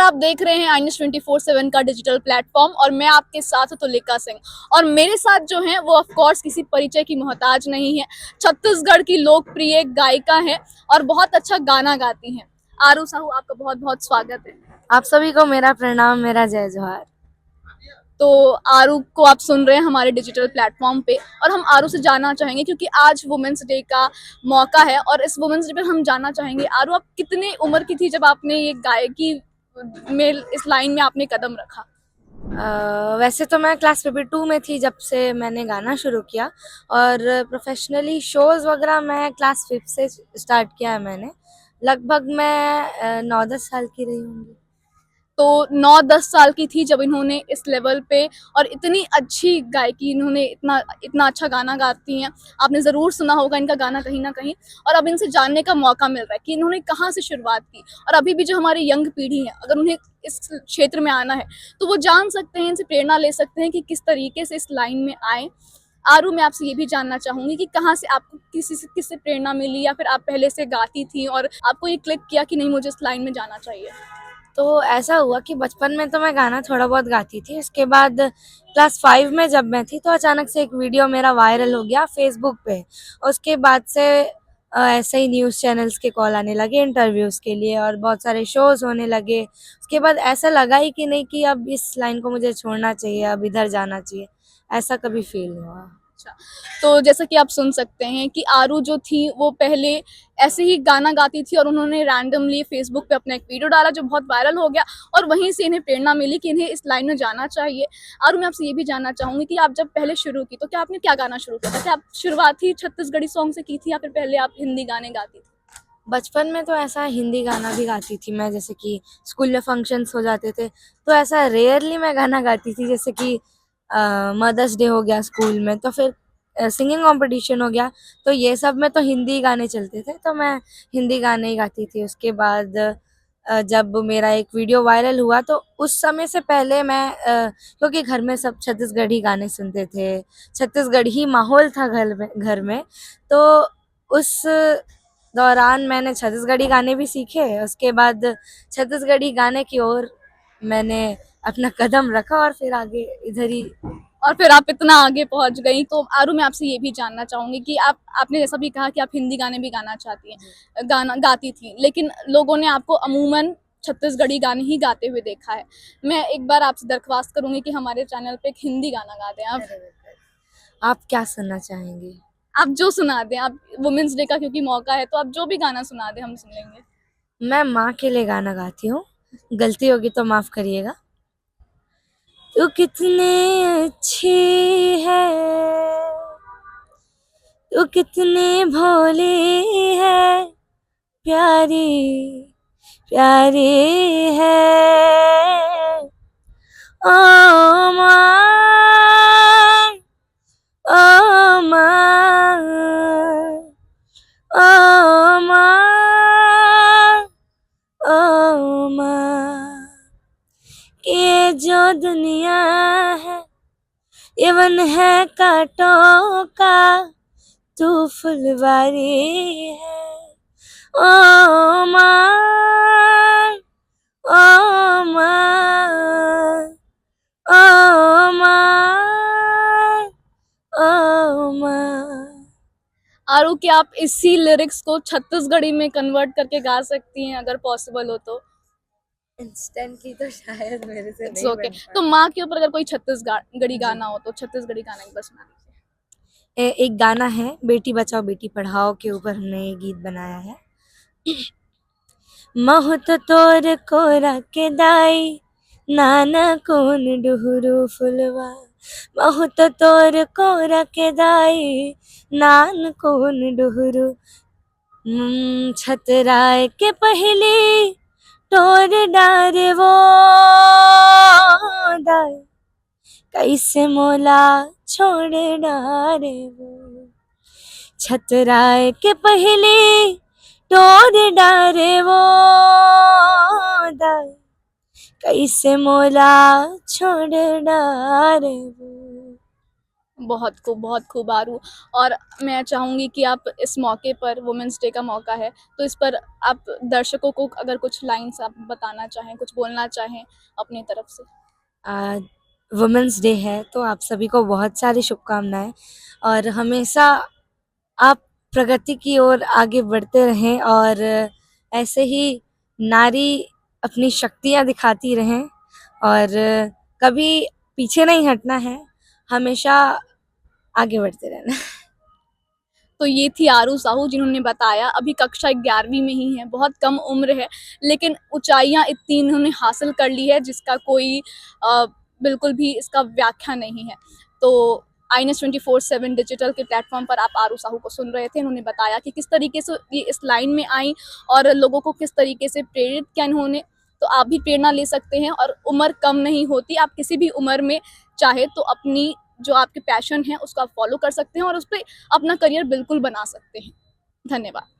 आप देख रहे हैं INS 24/7 का डिजिटल प्लेटफॉर्म और मैं आपके साथ हूं तुलिका सिंह। और मेरे साथ जो है वो ऑफ कोर्स किसी परिचय की मोहताज नहीं है। छत्तीसगढ़ की लोकप्रिय गायिका है और बहुत अच्छा गाना गाती हैं। आरू साहू, आपका बहुत बहुत स्वागत है। आप सभी को मेरा प्रणाम, मेरा जय जोहार। तो आरू को आप सुन रहे हैं हमारे डिजिटल प्लेटफॉर्म पे और हम आरू से जानना चाहेंगे क्योंकि आज वुमेन्स डे का मौका है और इस वुमेन्स डे पे हम जानना चाहेंगे, आरू आप कितने उम्र की थी जब आपने ये गायकी में इस लाइन में आपने कदम रखा? वैसे तो मैं क्लास PP 2 में थी जब से मैंने गाना शुरू किया, और प्रोफेशनली शोज़ वगैरह मैं क्लास 5 से स्टार्ट किया है मैंने। लगभग मैं 9-10 साल की रही होंगी। तो 9-10 साल की थी जब इन्होंने इस लेवल पे और इतनी अच्छी गायकी, इन्होंने इतना इतना अच्छा गाना गाती हैं। आपने ज़रूर सुना होगा इनका गाना कहीं ना कहीं। और अब इनसे जानने का मौका मिल रहा है कि इन्होंने कहाँ से शुरुआत की और अभी भी जो हमारी यंग पीढ़ी है, अगर उन्हें इस क्षेत्र में आना है तो वो जान सकते हैं, इनसे प्रेरणा ले सकते हैं कि किस तरीके से इस लाइन में आए। आरू, मैं आपसे ये भी जानना चाहूंगी कि कहाँ से आपको किससे प्रेरणा मिली, या फिर आप पहले से गाती थी और आपको ये क्लिक किया कि नहीं मुझे इस लाइन में जाना चाहिए? तो ऐसा हुआ कि बचपन में तो मैं गाना थोड़ा बहुत गाती थी। उसके बाद क्लास 5 में जब मैं थी तो अचानक से एक वीडियो मेरा वायरल हो गया फेसबुक पे। उसके बाद से ऐसे ही न्यूज़ चैनल्स के कॉल आने लगे इंटरव्यूज़ के लिए, और बहुत सारे शोज़ होने लगे। उसके बाद ऐसा लगा ही कि नहीं, कि अब इस लाइन को मुझे छोड़ना चाहिए, अब इधर जाना चाहिए। ऐसा कभी फील नहीं हुआ। अच्छा, तो जैसा कि आप सुन सकते हैं कि आरू जो थी वो पहले ऐसे ही गाना गाती थी और उन्होंने रैंडमली फेसबुक पे अपना एक वीडियो डाला जो बहुत वायरल हो गया और वहीं से इन्हें प्रेरणा मिली कि इन्हें इस लाइन में जाना चाहिए। आरू, मैं आपसे ये भी जानना चाहूंगी कि आप जब पहले शुरू की तो क्या आपने क्या गाना शुरू किया था? क्या आप शुरुआत ही छत्तीसगढ़ी सॉन्ग से की थी या फिर पहले आप हिंदी गाने गाती थी? बचपन में तो ऐसा हिंदी गाना भी गाती थी मैं, जैसे कि स्कूल में फंक्शंस हो जाते थे तो ऐसा रेयरली मैं गाना गाती थी। जैसे कि मदर्स डे हो गया स्कूल में, तो फिर सिंगिंग कंपटीशन हो गया, तो ये सब में तो हिंदी गाने चलते थे, तो मैं हिंदी गाने ही गाती थी। उसके बाद जब मेरा एक वीडियो वायरल हुआ तो उस समय से पहले मैं क्योंकि घर में सब छत्तीसगढ़ी गाने सुनते थे, छत्तीसगढ़ी माहौल था घर में, तो उस दौरान मैंने छत्तीसगढ़ी गाने भी सीखे। उसके बाद छत्तीसगढ़ी गाने की ओर मैंने अपना कदम रखा और फिर आगे इधर ही। और फिर आप इतना आगे पहुंच गई। तो आरू, मैं आपसे ये भी जानना चाहूंगी कि आपने जैसा भी कहा कि आप हिंदी गाने भी गाना चाहती हैं, गाना गाती थी, लेकिन लोगों ने आपको अमूमन छत्तीसगढ़ी गाने ही गाते हुए देखा है। मैं एक बार आपसे दरख्वास्त करूंगी कि हमारे चैनल पे एक हिंदी गाना गा दें आप। आप क्या सुनना चाहेंगे? आप जो सुना दें, आप वुमेन्स डे का क्योंकि मौका है तो आप जो भी गाना सुना दें हम सुन लेंगे। मैं माँ के लिए गाना गाती हूँ, गलती होगी तो माफ करिएगा। तू कितने अच्छी है, तू कितने भोले है, प्यारी प्यारी है। ओ माँ, ओ माँ, ओ माँ, ओ माँ। ये जो दुनिया है ये वन है कांटों का, तू फुलवारी है। ओ माँ, ओ माँ, ओ माँ, ओ माँ। आरू, क्या आप इसी लिरिक्स को छत्तीसगढ़ी में कन्वर्ट करके गा सकती हैं अगर पॉसिबल हो तो? इंस्टेंटली तो शायद मेरे से इट्स नहीं ओके। बन तो पाएगा। माँ के ऊपर अगर कोई छत्तीसगढ़ी जी। गाना हो तो छत्तीसगढ़ी गाना एक बार सुना दीजिए। एक गाना है बेटी बचाओ बेटी पढ़ाओ के ऊपर हमने ये गीत बनाया है। बहुत तोर कोरा के दाई, नाना कौन डुहुरु फुलवा। बहुत तोर कोरा के दाई, नान कौन डुहुरु। छतराय के पहली टोर डारे वो दाई, कैसे मोला छोड़ डारे वो। छतराय के पहली टोर डारे वो दाई, कैसे मोला छोड़ डारे वो। बहुत खूब आरू। और मैं चाहूँगी कि आप इस मौके पर, वुमेंस डे का मौका है, तो इस पर आप दर्शकों को अगर कुछ लाइन्स आप बताना चाहें, कुछ बोलना चाहें अपनी तरफ से। आज वुमेंस डे है तो आप सभी को बहुत सारी शुभकामनाएं और हमेशा आप प्रगति की ओर आगे बढ़ते रहें और ऐसे ही नारी अपनी शक्तियां दिखाती रहें और कभी पीछे नहीं हटना है, हमेशा आगे बढ़ते रहना है। तो ये थी आरू साहू, जिन्होंने बताया अभी कक्षा 11वीं में ही हैं, बहुत कम उम्र है, लेकिन ऊँचाइयाँ इतनी इन्होंने हासिल कर ली है जिसका कोई बिल्कुल भी इसका व्याख्या नहीं है। तो आईएनएस 24/7 डिजिटल के प्लेटफ़ॉर्म पर आप आरू साहू को सुन रहे थे। इन्होंने बताया कि किस तरीके से ये इस लाइन में आईं और लोगों को किस तरीके से प्रेरित किया इन्होंने। तो आप भी प्रेरणा ले सकते हैं और उम्र कम नहीं होती, आप किसी भी उम्र में चाहे तो अपनी जो आपके पैशन है उसको आप फॉलो कर सकते हैं और उस पे अपना करियर बिल्कुल बना सकते हैं। धन्यवाद।